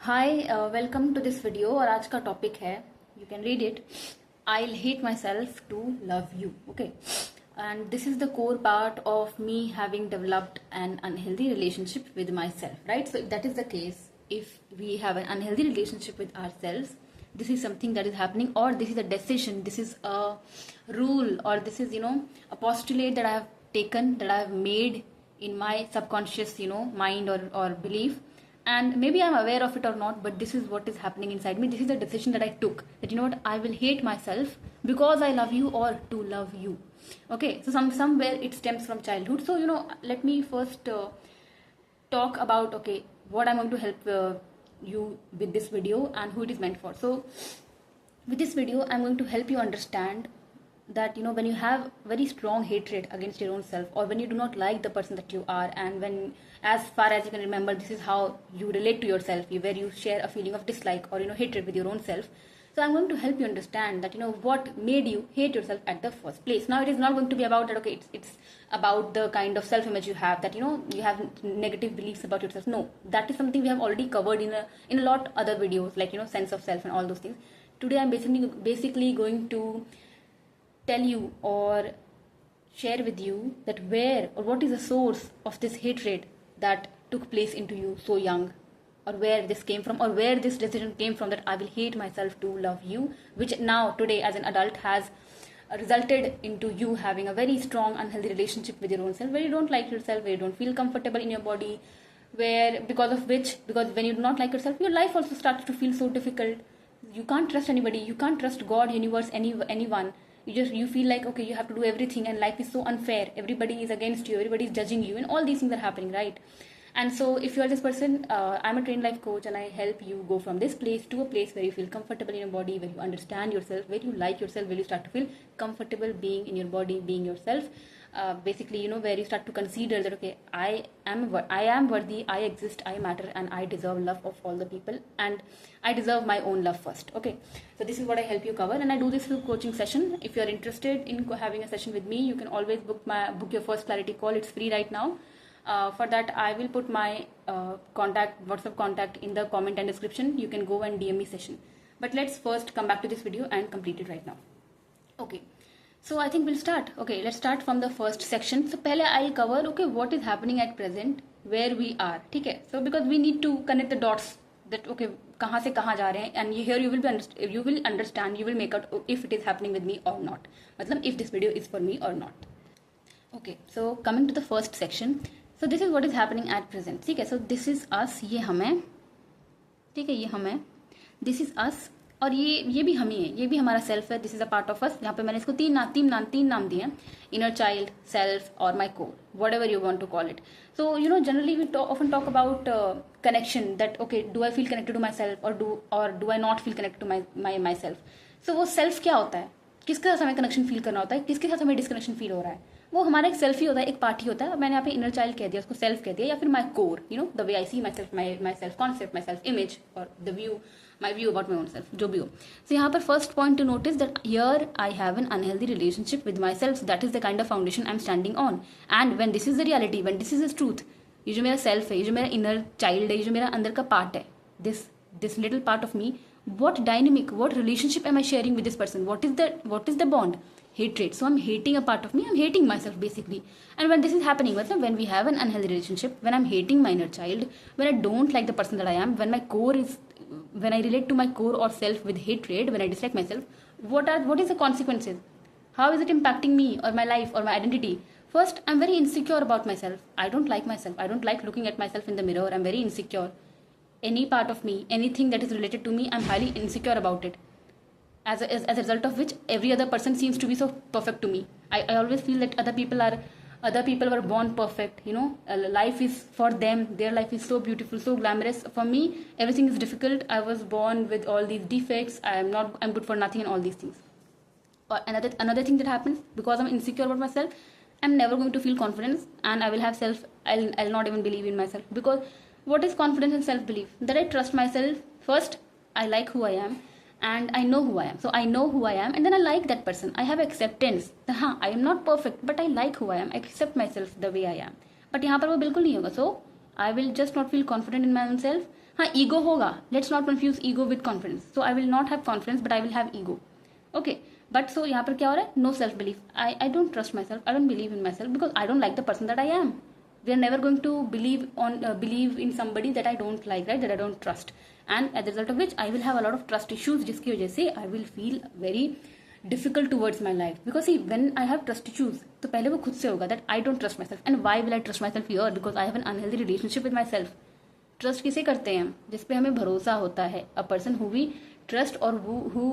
Hi welcome to this video. और आज का टॉपिक है, you can read it, I hate myself to love you. Okay, and this is the core part of me having developed an unhealthy relationship with myself, right? So if that is the case, if we have an unhealthy relationship with ourselves, this is something that is happening, or this is a decision, this is a rule, or this is a postulate that I have taken, that I have made in my subconscious mind or belief. And maybe I'm aware of it or not, but this is what is happening inside me. This is the decision that I took, that I will hate myself because I love you, or to love you. Okay, so somewhere it stems from childhood. So let me first talk about, okay, what I'm going to help you with this video and who it is meant for. So with this video I'm going to help you understand that when you have very strong hatred against your own self, or when you do not like the person that you are, and when, as far as you can remember, this is how you relate to yourself, where you share a feeling of dislike or hatred with your own self. So I'm going to help you understand that what made you hate yourself at the first place. Now it is not going to be about that, okay, it's about the kind of self image you have, that you have negative beliefs about yourself. No, that is something we have already covered in a lot other videos, like sense of self and all those things. Today I'm basically going to tell you or share with you that where or what is the source of this hatred that took place into you so young, or where this came from, or where this decision came from, that I will hate myself to love you, which now today as an adult has resulted into you having a very strong unhealthy relationship with your own self, where you don't like yourself, where you don't feel comfortable in your body, where because when you do not like yourself, your life also starts to feel so difficult. You can't trust anybody, you can't trust God, universe, anyone. You feel like, okay, you have to do everything, and life is so unfair, everybody is against you, everybody is judging you, and all these things are happening, right? And so if you are this person, I'm a trained life coach, and I help you go from this place to a place where you feel comfortable in your body, where you understand yourself, where you like yourself, where you start to feel comfortable being in your body, being yourself. Basically, where you start to consider that, okay, I am worthy, I exist, I matter, and I deserve love of all the people, and I deserve my own love first. Okay, so this is what I help you cover, and I do this through coaching session. If you are interested in having a session with me, you can always book your first clarity call. It's free right now. For that, I will put my WhatsApp contact in the comment and description. You can go and DM me session. But let's first come back to this video and complete it right now. Okay. So I think we'll start. Okay, let's start from the first section. So पहले I'll cover, okay, what is happening at present, where we are. ठीक है? So because we need to connect the dots, that okay, कहाँ से कहाँ जा रहे हैं, and here you will understand, you will make out if it is happening with me or not. मतलब if this video is for me or not. Okay, so coming to the first section. So this is what is happening at present. ठीक है? So this is us, ये हम हैं. ठीक है, ये हम हैं. This is us. और ये भी हम ही है, ये भी हमारा सेल्फ है. This is a part of us. यहाँ पे मैंने इसको तीन नाम दिए हैं: इनर चाइल्ड, सेल्फ, और my core, whatever you want to call it. So generally we often talk about connection, that okay, do I feel connected to myself, और do I not feel connected to myself. So वो self क्या होता है, किसके साथ हमें connection feel करना होता है, किसके साथ हमें डिस्कनेक्शन फील हो रहा है, वो हमारा एक सेल्फ ही होता है, एक पार्ट ही होता है. मैंने यहाँ पे इनर चाइल्ड कह दिया, उसको सेल्फ कह दिया, या फिर my core, the way I see my self concept, my self image, और the view, my view about my own self, जो भी हो. So यहाँ पर first point to notice that here I have an unhealthy relationship with myself. So that is the kind of foundation I'm standing on. And when this is the reality, when this is the truth, ये जो मेरा self है, ये जो मेरा inner child है, ये जो मेरा अंदर का part है, this little part of me, what dynamic, what relationship am I sharing with this person? What is the bond? Hatred. So I'm hating a part of me, I'm hating myself basically. And when this is happening, when we have an unhealthy relationship, when I'm hating my inner child, when I don't like the person that I am, when I relate to my core or self with hatred, when I dislike myself, what is the consequences? How is it impacting me or my life or my identity? First, I'm very insecure about myself. I don't like myself. I don't like looking at myself in the mirror. I'm very insecure. Any part of me, anything that is related to me, I'm highly insecure about it. As a result of which, every other person seems to be so perfect to me. I always feel that other people were born perfect. Life is for them, their life is so beautiful, so glamorous. For me, everything is difficult. I was born with all these defects. I'm good for nothing, and all these things. Or another thing that happens, because I'm insecure about myself, I'm never going to feel confidence, and I'll not even believe in myself. Because what is confidence and self-belief? That I trust myself. First, I like who I am, and I know who I am. So I know who I am, and then I like that person. I have acceptance that I am not perfect, but I like who I am. I accept myself the way I am. But यहाँ पर वो बिल्कुल नहीं होगा. So I will just not feel confident in my own self. हाँ ego होगा, let's not confuse ego with confidence. So I will not have confidence but I will have ego. Okay, but so यहाँ पर क्या हो रहा है, no self belief. I don't trust myself, I don't believe in myself because I don't like the person that I am. We are never going to believe in somebody that I don't like, right, that I don't trust, and as a result of which I will have a lot of trust issues, जिसकी वजह से I will feel very difficult towards my life. Because see, when I have trust issues, तो पहले वो खुद से होगा that I don't trust myself. And why will I trust myself here? Because I have an unhealthy relationship with myself. Trust किसे करते हैं हम, जिसपे हमें भरोसा होता है. A person who we trust और who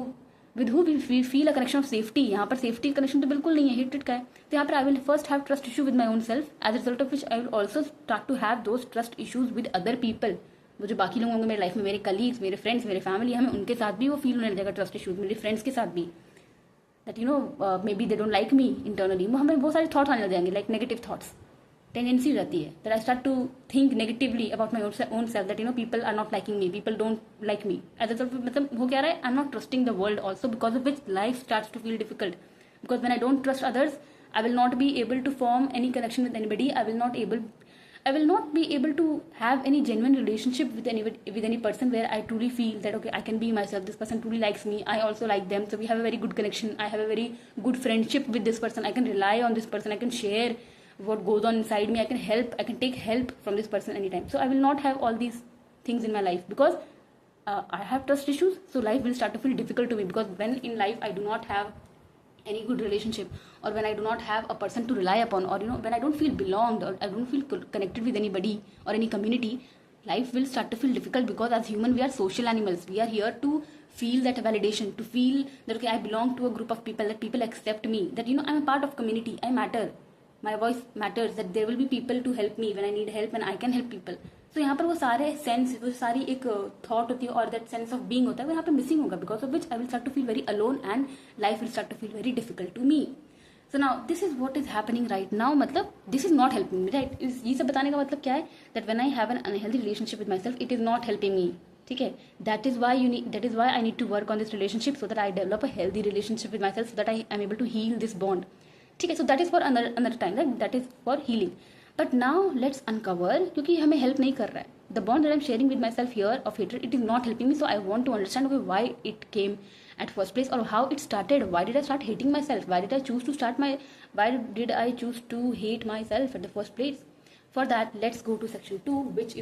with who we feel a connection of safety. यहाँ पर सेफ्टी कनेक्शन तो बिल्कुल नहीं है, हेटेड का है. तो यहाँ पर I will first have trust issue with my own self, as a result of which I will also start to have those trust issues with other people. वो जो बाकी लोग होंगे मेरे लाइफ में, मेरे कलीग्स, मेरे फ्रेंड्स, मेरे फैमिली, हमें उनके साथ भी वो फील होने लगेगा ट्रस्ट इशूज. मेरे फ्रेंड्स के साथ भी that you know may be they don't like me internally. हमें बहुत सारे थॉट्स आने लग जाएंगे, लाइक नेगेटिव थॉट्स. टेंडेंसी रहती है that I start to think negatively about my own self, that you know people are not liking me, people don't like me. as a result, मतलब हो क्या रहा है, I'm not trusting the world also, because of which life starts to feel difficult. Because when I don't trust others, I will not be able to form any connection with anybody. I will not be able to have any genuine relationship with any person where I truly feel that okay, I can be myself, this person truly likes me, I also like them, so we have a very good connection, I have a very good friendship with this person, I can rely on this person, I can share what goes on inside me, I can take help from this person anytime. So I will not have all these things in my life because I have trust issues. So life will start to feel difficult to me, because when in life I do not have any good relationship, or when I do not have a person to rely upon, or you know when I don't feel belonged, or I don't feel connected with anybody or any community, life will start to feel difficult. Because as human we are social animals, we are here to feel that validation, to feel that okay, I belong to a group of people, that people accept me, that you know I'm a part of community, I matter, my voice matters, that there will be people to help me when I need help and I can help people. So यहाँ पर वो सारे sense, वो सारी एक thought होती है और दैट सेंस ऑफ बीइंग होता है, वो यहाँ पे मिसिंग होगा. Because of which I will start to feel very alone and life will start to feel very difficult to me. So now this is what is happening right now. मतलब this is not helping me, right. ये सब बताने का मतलब क्या है, that when I have an unhealthy relationship with myself, it is not helping me. ठीक है, that is why I need to work on this relationship, so that I develop a healthy relationship with myself, so that I am able to heal this bond. ठीक है, so that is for another time, right, that is for healing. But now let's uncover, क्योंकि हमें help नहीं कर रहा है. The bond that I am sharing with myself here of hatred, it is not helping me. So I want to understand why it came at first place, or how it started. Why did I start hating myself? Why did I choose to hate myself at the first place? For that, let's go to section 2, which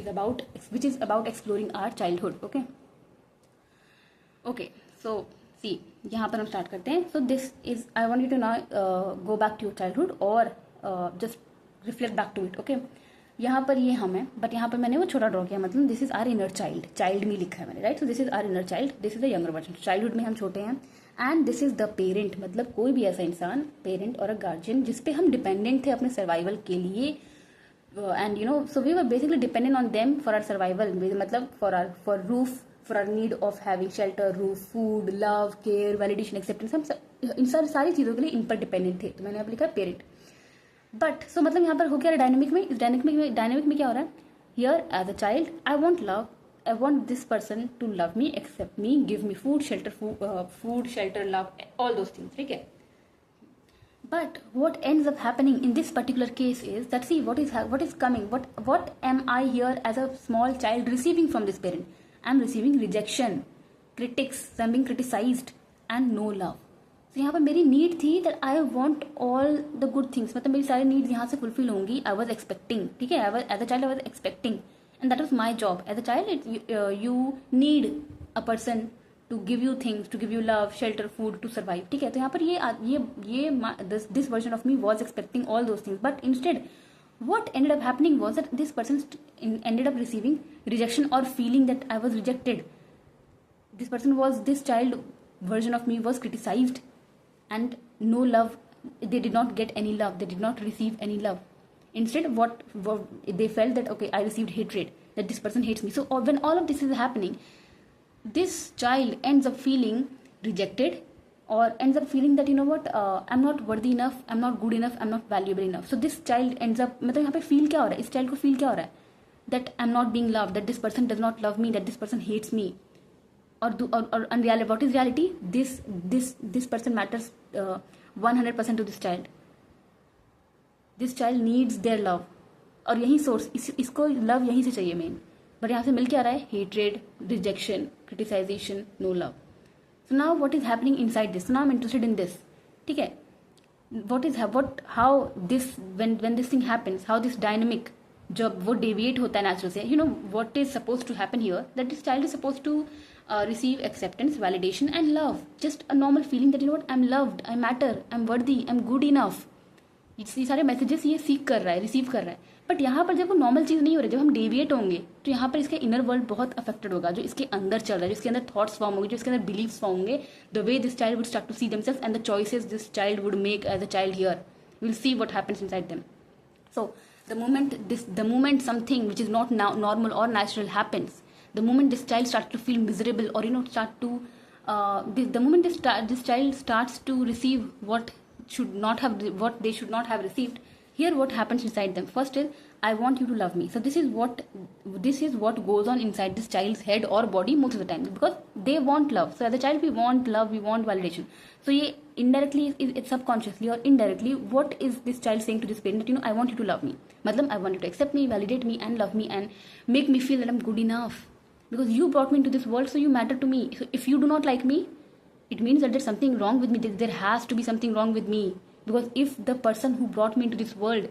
is about exploring our childhood. Okay, so see, यहाँ पर हम start करते हैं. So this is, I want you to now go back to your childhood, or just reflect back to it. Okay, यहाँ पर ये हम है, बट यहाँ पर मैंने वो छोटा ड्रॉ किया, मतलब this is our inner child. Child में लिखा है मैंने, right. So this is our inner child, this is the younger version. Childhood में हम छोटे हैं, and this is the parent, मतलब कोई भी ऐसा इंसान, पेरेंट और अ गार्जियन, जिसपे हम डिपेंडेंट थे अपने सर्वाइवल के लिए. And you know, so we were basically dependent on them for our survival, मतलब for roof, for our need of having shelter, roof, food, love, care, validation, acceptance. हम इन सारी चीज़ों के लिए इन पर डिपेंडेंट थे. तो मैंने अब लिखा पेरेंट. बट सो मतलब यहाँ पर हो क्या रहा है डायनेमिक में, इस डायनेमिक में क्या हो रहा है, here as a child I want love, I want this person to love me, accept me, give me food shelter, love, all those things. ठीक है. But what ends up happening in this particular case is that, see, what is coming, what am I here as a small child receiving from this parent? I'm receiving rejection, critics, I'm being criticized, and no love. So यहाँ पर मेरी need थी that I want all the good things, मतलब मेरी सारी needs यहाँ से fulfil होंगी. I was expecting, ठीक है, as a child I was expecting, and that was my job. As a child, you need a person to give you things, to give you love, shelter, food, to survive. ठीक है, तो यहाँ पर ये this version of me was expecting all those things, but instead what ended up happening was that this person ended up receiving rejection, or feeling that I was rejected. This child version of me was criticized, and no love. They did not get any love, they did not receive any love. Instead, what they felt that okay, I received hatred, that this person hates me. So when all of this is happening, this child ends up feeling rejected, or ends up feeling that you know what, I'm not worthy enough, I'm not good enough, I'm not valuable enough. So this child ends up, मतलब यहाँ पे feel क्या हो रहा है, इस child को feel क्या हो रहा है, that I'm not being loved, that this person does not love me, that this person hates me. Or unreality. What is reality? This person matters 100% to this child. This child needs their love, और यही source, इसको love यहीं से चाहिए main. But यहाँ से मिल क्या रहा है? Hatred, rejection, criticisation, no love. So now what is happening inside this? Now I am interested in this. ठीक है, how this, when this thing happens, how this dynamic जब वो deviate होता है natural से, what is supposed to happen here, that this child is supposed to receive acceptance, validation and love, just a normal feeling that what, I'm loved, I matter, I'm worthy, I'm good enough. ये सारे messages ये सीख कर रहा है, receive कर रहा है. बट यहाँ पर जब वो नॉर्मल चीज़ नहीं हो रही, जब हम डेविएट होंगे, तो यहाँ पर इसके इनर वर्ल्ड बहुत अफेक्टेड होगा. जो इसके अंदर चल रहा है, जो इसके अंदर थॉट्स फॉर्म होंगे, जो इसके अंदर बिलीव्स फॉर्म होंगे, the way this child would start to see themselves and the choices this child would make as a child here, will see what happens inside them. So the moment something which is not now normal or natural happens, the moment this child starts to feel miserable, or start to the moment this child starts to receive what they should not have received, here what happens inside them first is, I want you to love me. So this is what goes on inside this child's head or body most of the time, because they want love. So as a child we want love, we want validation. So ये indirectly, it's subconsciously or indirectly, what is this child saying to this parent, that I want you to love me, मतलब I want you to accept me, validate me and love me and make me feel that I'm good enough, because you brought me into this world, so you matter to me. So if you do not like me, it means that there's something wrong with me, there has to be something wrong with me. Because if the person who brought me into this world,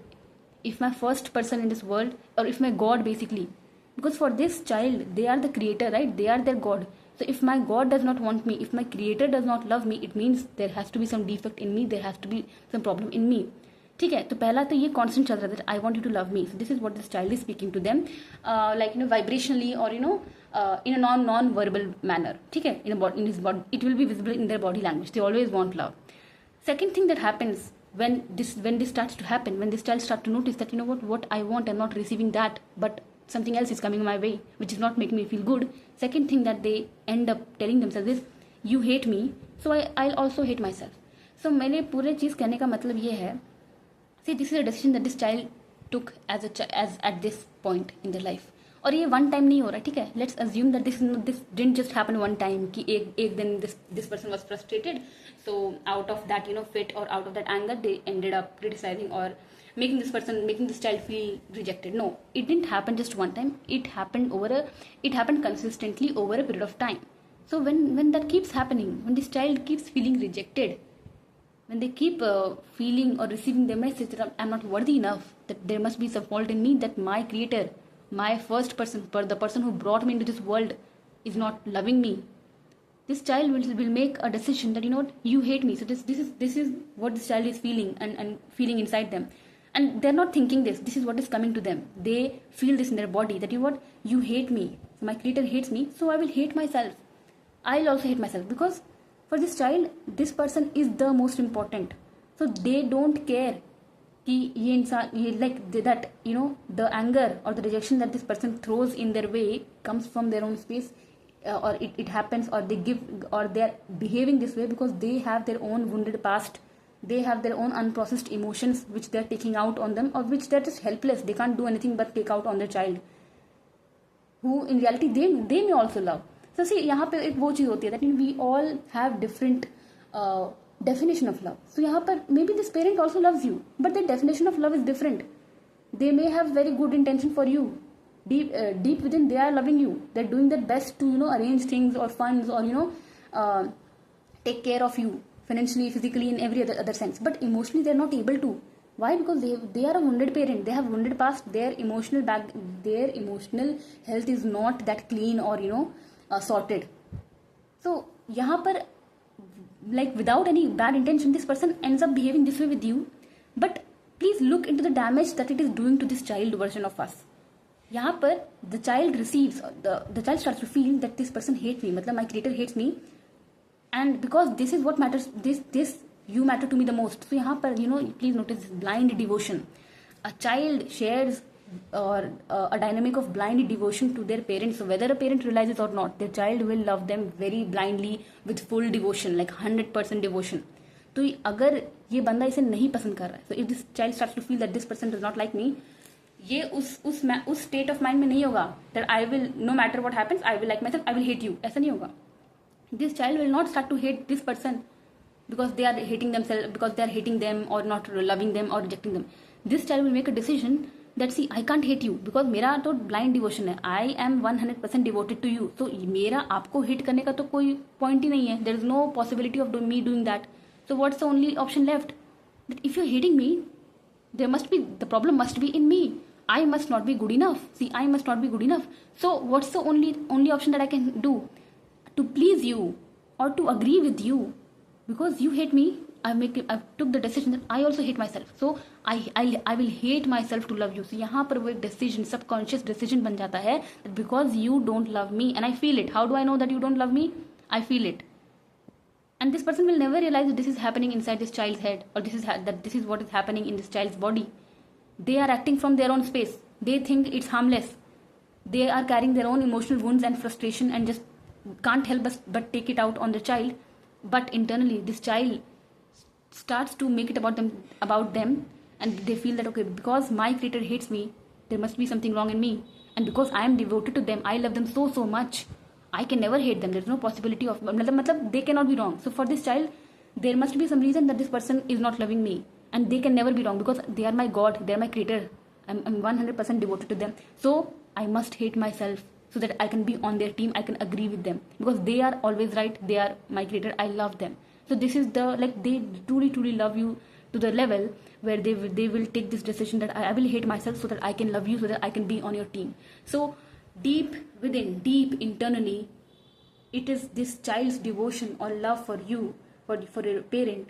if my first person in this world, or if my God basically, because for this child they are the creator, right? They are their God. So if my God does not want me, if my creator does not love me, it means there has to be some defect in me, there has to be some problem in me. ठीक है, तो पहला तो ये constant चल रहा था, I want you to love me. So this is what this child is speaking to them, like vibrationally और in a non-verbal manner. ठीक है, in his body, it will be visible in their body language. They always want love. Second thing that happens when this starts to happen, when this child starts to notice that what I want, I'm not receiving that, but something else is coming my way which is not making me feel good. Second thing that they end up telling themselves is, you hate me, so I'll also hate myself. So मैंने पूरे चीज़ कहने का मतलब ये है, see, this is a decision that this child took as at this point in their life. और ये one time नहीं हो रहा. ठीक है, let's assume that this didn't just happen one time, कि एक दिन this person was frustrated, so out of that fit और out of that anger they ended up criticising और making this child feel rejected. No, it didn't happen just one time. It happened consistently over a period of time. So when that keeps happening, when this child keeps feeling rejected, when they keep feeling or receiving the message that I'm not worthy enough, that there must be some fault in me, that my creator, my first person, the person who brought me into this world is not loving me, this child will make a decision that you hate me. So this is what this child is feeling and feeling inside them, and they're not thinking this is what is coming to them. They feel this in their body, that you hate me, so my creator hates me, so I will hate myself. I'll also hate myself, because for this child this person is the most important. So they don't care कि ये इंसान, ये like that the anger or the rejection that this person throws in their way comes from their own space, or it happens, or they give, or they are behaving this way because they have their own wounded past, they have their own unprocessed emotions which they are taking out on them, or which they are just helpless, they can't do anything but take out on their child, who in reality they may also love. So see, यहाँ पे एक वो चीज़ होती है that we all have different definition of love. So यहाँ पर maybe this parent also loves you, but their definition of love is different. They may have very good intention for you. Deep within, they are loving you. They're doing their best to arrange things or funds, or take care of you financially, physically, in every other sense. But emotionally, they're not able to. Why? Because they are a wounded parent. They have wounded past. Their emotional health is not that clean or sorted. So यहाँ पर, like, without any bad intention, this person ends up behaving this way with you, but please look into the damage that it is doing to this child version of us. यहाँ पर the child receives, the child starts to feel that this person hates me, मतलब my creator hates me, and because this is what matters, this you matter to me the most. So यहाँ पर please notice blind devotion. A child shares or a dynamic of blind devotion to their parents. So whether a parent realizes or not, their child will love them very blindly with full devotion, like 100% devotion. तो अगर ये बंदा इसे नहीं पसंद कर रहा है, so if this child starts to feel that this person does not like me, ये उस state of mind में नहीं होगा that I will, no matter what happens, I will like myself, I will hate you. ऐसा नहीं होगा. This child will not start to hate this person because they are hating themselves, because they are hating them or not loving them or rejecting them. This child will make a decision that see I can't hate you because मेरा तो blind devotion है. I am 100% devoted to you. So मेरा आपको hate करने का तो कोई point ही नहीं है. There is no possibility of me doing that. So what's the only option left? That if you're hating me, the problem must be in me. I must not be good enough. See, I must not be good enough. So what's the only option that I can do to please you or to agree with you? Because you hate me, I took the decision that I also hate myself. So I will hate myself to love you. So यहाँ पर वो एक decision, subconscious decision बन जाता है that because you don't love me and I feel it. How do I know that you don't love me? I feel it. And this person will never realize that this is happening inside this child's head, or that this is what is happening in this child's body. They are acting from their own space. They think it's harmless. They are carrying their own emotional wounds and frustration and just can't help but take it out on the child. But internally, this child starts to make it about them, and they feel that okay, because my creator hates me, there must be something wrong in me, and because I am devoted to them, I love them so much, I can never hate them. There's no possibility of matlab they cannot be wrong. So for this child, there must be some reason that this person is not loving me, and they can never be wrong because they are my God, they are my creator. I'm 100% devoted to them. So I must hate myself so that I can be on their team. I can agree with them because they are always right. They are my creator. I love them. So this is they truly love you to the level where they will take this decision that I will hate myself so that I can love you, so that I can be on your team. So deep within, deep internally, it is this child's devotion or love for you, for your parent,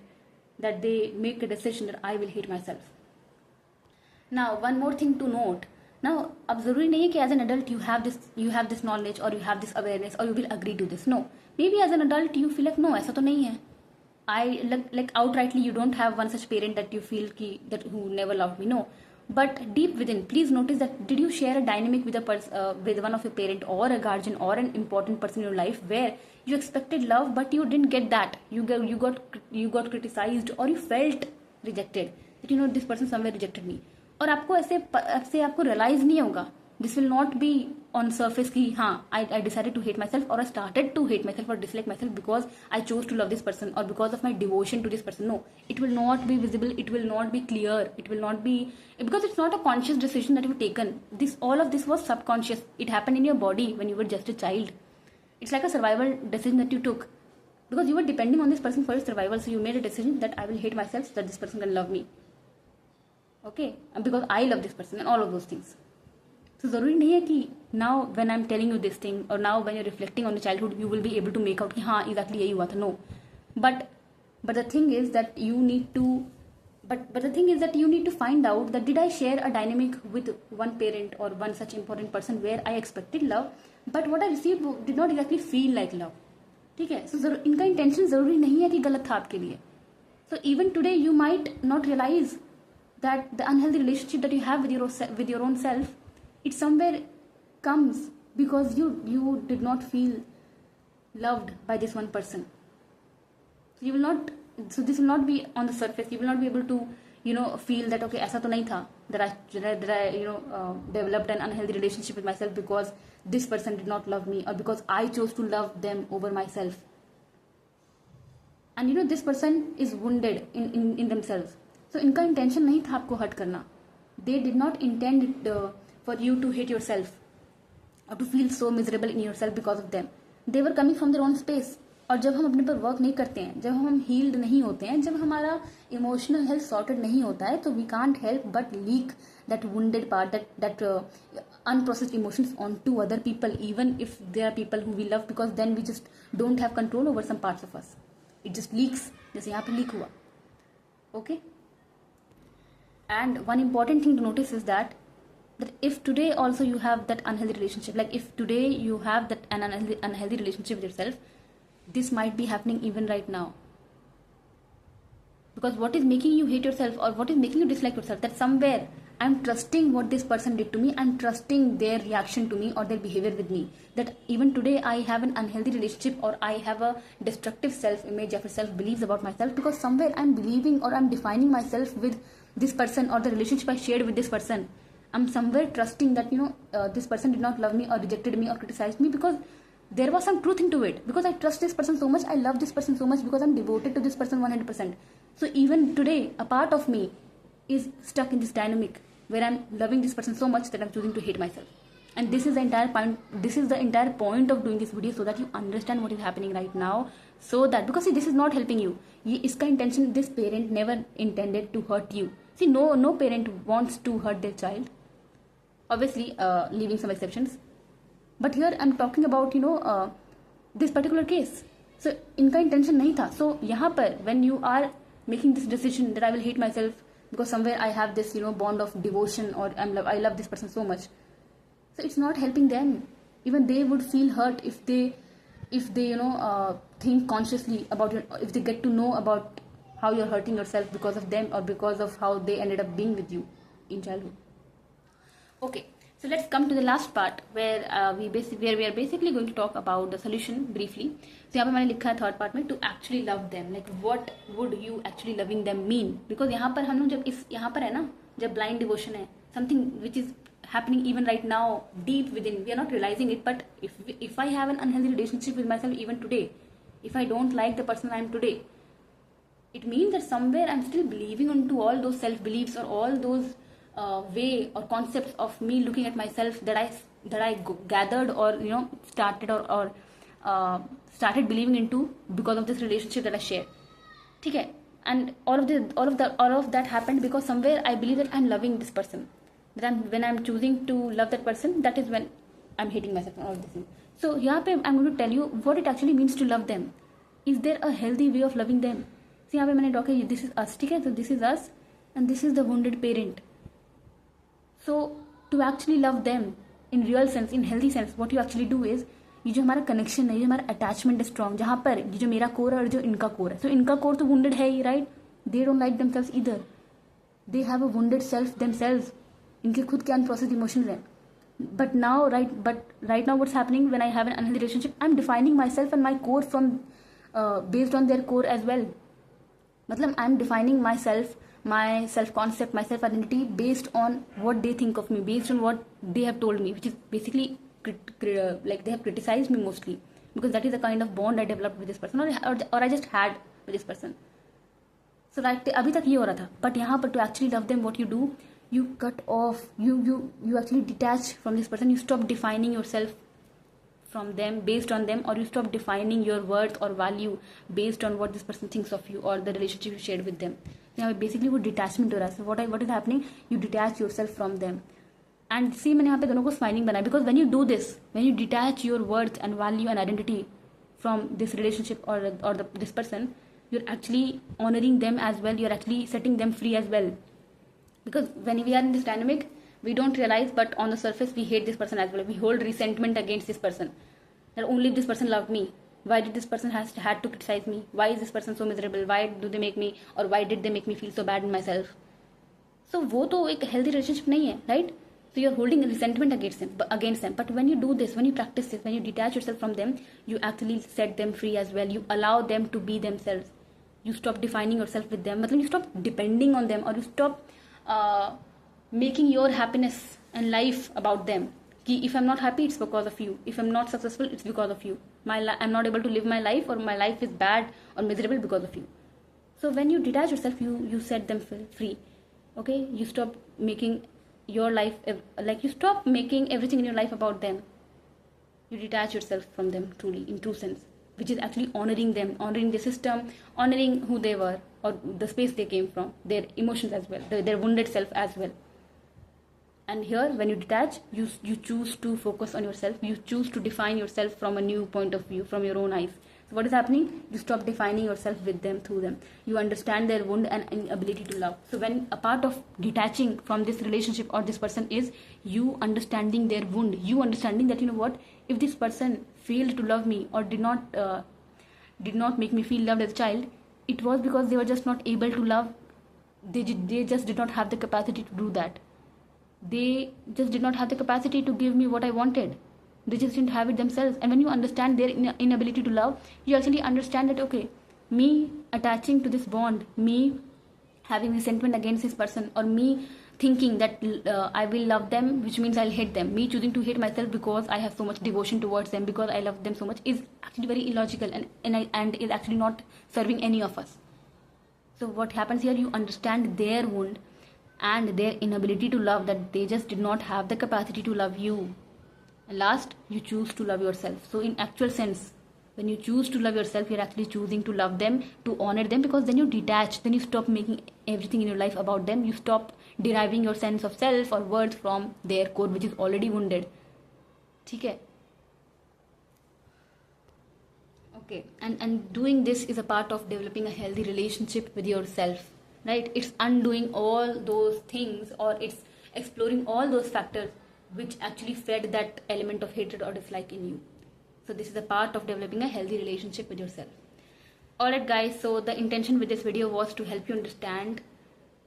that they make a decision that I will hate myself. Now one more thing to note. Now अब जरूरी नहीं है कि as an adult you have this knowledge or you have this awareness or you will agree to this. No, maybe as an adult you feel like no, ऐसा तो नहीं है. I like outrightly you don't have one such parent that you feel that who never loved me. No, but deep within, please notice that did you share a dynamic with with one of your parent or a guardian or an important person in your life where you expected love but you didn't get that. You got criticized or you felt rejected. That this person somewhere rejected me. और आपको ऐसे आपको realise नहीं होगा. This will not be on surface की हाँ I decided to hate myself और I started to hate myself और dislike myself because I chose to love this person और because of my devotion to this person. No, it will not be visible, it will not be clear, it will not be because it's not a conscious decision that you taken. All of this was subconscious. It happened in your body when you were just a child. It's like a survival decision that you took because you were depending on this person for your survival. So you made a decision that I will hate myself so that this person can love me. Okay, because I love this person and all of those things. So जरूरी नहीं है कि now when I'm telling you this thing or now when you're reflecting on the childhood you will be able to make out कि हाँ exactly यही हुआ था. No, but the thing is that you need to find out that did I share a dynamic with one parent or one such important person where I expected love but what I received did not exactly feel like love. ठीक है. So इनका intention जरूरी नहीं है कि गलत था आपके लिए. So even today you might not realize that the unhealthy relationship that you have with your own self, it somewhere comes because you did not feel loved by this one person. So this will not be on the surface. You will not be able to feel that okay ऐसा तो नहीं था that I developed an unhealthy relationship with myself because this person did not love me or because I chose to love them over myself. And this person is wounded in themselves. So इनका intention नहीं था आपको hurt करना. They did not intend for you to hate yourself or to feel so miserable in yourself because of them. They were coming from their own space. और जब हम अपने पर वर्क नहीं करते हैं, जब हम हील्ड नहीं होते हैं, जब हमारा इमोशनल हेल्थ सॉर्टेड नहीं होता है, तो we can't help but leak that wounded part, that unprocessed emotions onto other people, even if they are people who we love, because then we just don't have control over some parts of us. It just leaks, जैसे यहाँ पे leak हुआ. Okay? And one important thing to notice is that if today also you have that unhealthy relationship, like if today you have that an unhealthy relationship with yourself, this might be happening even right now. Because what is making you hate yourself or what is making you dislike yourself, that somewhere I'm trusting what this person did to me, I'm trusting their reaction to me or their behavior with me, that even today I have an unhealthy relationship or I have a destructive self-image or self-beliefs about myself, because somewhere I'm believing or I'm defining myself with this person or the relationship I shared with this person. I'm somewhere trusting that this person did not love me or rejected me or criticized me because there was some truth into it, because I trust this person so much, I love this person so much, because I'm devoted to this person 100%. So even today a part of me is stuck in this dynamic where I'm loving this person so much that I'm choosing to hate myself. And this is the entire point. This is the entire point of doing this video, so that you understand what is happening right now. So that, because see, this is not helping you. Iska intention, this parent never intended to hurt you. See, no parent wants to hurt their child. Obviously, leaving some exceptions. But here I'm talking about this particular case. So इनका intention नहीं था. So यहाँ पर when you are making this decision that I will hate myself because somewhere I have this bond of devotion, or I love this person so much. So it's not helping them. Even they would feel hurt if they think consciously about if they get to know about how you're hurting yourself because of them, or because of how they ended up being with you in childhood. Okay, so let's come to the last part where we are basically going to talk about the solution briefly. So यहाँ पे मैंने लिखा है third part में, to actually love them, like what would you actually loving them mean? Because यहाँ पर हम लोग जब यहाँ पर है ना, जब blind devotion है, something which is happening even right now deep within, we are not realizing it. But if I have an unhealthy relationship with myself even today, if I don't like the person I am today, it means that somewhere I'm still believing into all those self beliefs, or all those way or concepts of me looking at myself that I gathered, or started or started believing into because of this relationship that I shared. Okay, and all of that happened because somewhere I believe that I'm loving this person. When I'm choosing to love that person, that is when I'm hating myself and all this thing. So यहाँ पे I'm going to tell you what it actually means to love them. Is there a healthy way of loving them? So यहाँ पे मैंने talk है, this is us, ठीक है? So this is us, and this is the wounded parent. So to actually love them in real sense, in healthy sense, what you actually do is, ये जो हमारा connection है, ये हमारा attachment है strong, जहाँ पर ये जो मेरा कोर है और जो इनका कोर है, सो इनका कोर तो वुंडेड है ही, right? They don't like themselves either, they have a wounded self themselves, इनके खुद के अनप्रोसेस्ड इमोशंस हैं. But right now what's happening when I have an unhealthy relationship, I'm defining myself and my core from based on their core as well. मतलब I'm defining myself, my self concept, my self identity based on what they think of me, based on what they have told me, which is basically like they have criticized me mostly, because that is the kind of bond I developed with this person, or I just had with this person. So that अभी तक ये हो रहा था. But यहाँ पर to actually love them, what you do, you cut off, you actually detach from this person. You stop defining yourself from them, based on them, or you stop defining your worth or value based on what this person thinks of you or the relationship you shared with them. Now basically वो detachment हो रहा है. So what is happening, you detach yourself from them. And see, मैंने यहाँ पे दोनों को smiling बनाया, because when you do this, when you detach your worth and value and identity from this relationship or this person, you're actually honoring them as well, you're actually setting them free as well. Because when we are in this dynamic, we don't realize, but on the surface we hate this person as well. We hold resentment against this person, that only if this person loved me, why did this person had to criticize me, why is this person so miserable, why do they make me, or why did they make me feel so bad in myself. So वो तो एक healthy relationship नहीं है, right? So you're holding a resentment against them. But when you do this, when you practice this, when you detach yourself from them, you actually set them free as well. You allow them to be themselves. You stop defining yourself with them. मतलब you stop depending on them, or you stop making your happiness and life about them. Ki if I'm not happy, it's because of you. If I'm not successful, it's because of you. I'm not able to live my life, or my life is bad or miserable because of you. So when you detach yourself, you set them free. Okay, you stop making your life, like you stop making everything in your life about them. You detach yourself from them truly, in true sense, which is actually honoring them, honoring the system, honoring who they were, or the space they came from, their emotions as well, their wounded self as well. And here, when you detach, you choose to focus on yourself. You choose to define yourself from a new point of view, from your own eyes. So what is happening? You stop defining yourself with them, through them. You understand their wound and inability to love. So when a part of detaching from this relationship or this person is you understanding their wound, you understanding that, you know what, if this person failed to love me or did not make me feel loved as a child, it was because they were just not able to love. They just did not have the capacity to do that. They just did not have the capacity to give me what I wanted. They just didn't have it themselves. And when you understand their inability to love, you actually understand that, okay, me attaching to this bond, me having resentment against this person, or me thinking that I will love them, which means I'll hate them, me choosing to hate myself because I have so much devotion towards them, because I love them so much, is actually very illogical and is actually not serving any of us. So what happens here, you understand their wound, and their inability to love, that they just did not have the capacity to love you. And last, you choose to love yourself. So in actual sense, when you choose to love yourself, you're actually choosing to love them, to honor them, because then you detach, then you stop making everything in your life about them. You stop deriving your sense of self or worth from their core, which is already wounded. Okay? Okay, and doing this is a part of developing a healthy relationship with yourself, right? It's undoing all those things, or it's exploring all those factors which actually fed that element of hatred or dislike in you. So this is a part of developing a healthy relationship with yourself. Alright guys, so the intention with this video was to help you understand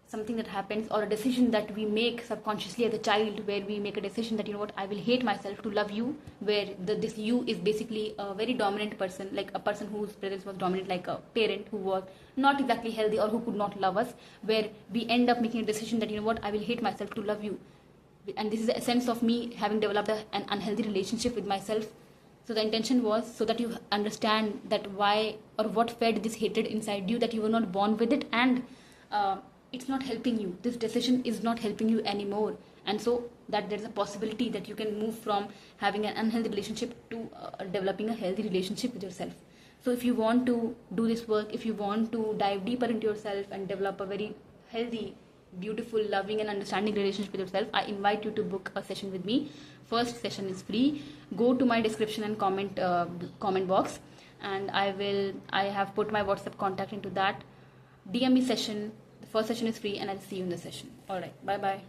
something that happens, or a decision that we make subconsciously as a child, where we make a decision that, you know what, I will hate myself to love you, where this you is basically a very dominant person, like a person whose presence was dominant, like a parent who was not exactly healthy or who could not love us, where we end up making a decision that, you know what, I will hate myself to love you. And this is the essence of me having developed an unhealthy relationship with myself. So the intention was so that you understand that why or what fed this hatred inside you, that you were not born with it, and it's not helping you. This decision is not helping you anymore, and so that there's a possibility that you can move from having an unhealthy relationship to developing a healthy relationship with yourself. So if you want to do this work, if you want to dive deeper into yourself and develop a very healthy, beautiful, loving and understanding relationship with yourself, I invite you to book a session with me. First session is free. Go to my description and comment box, and I have put my WhatsApp contact into that. DM me session. The first session is free, and I'll see you in the session. All right, bye bye.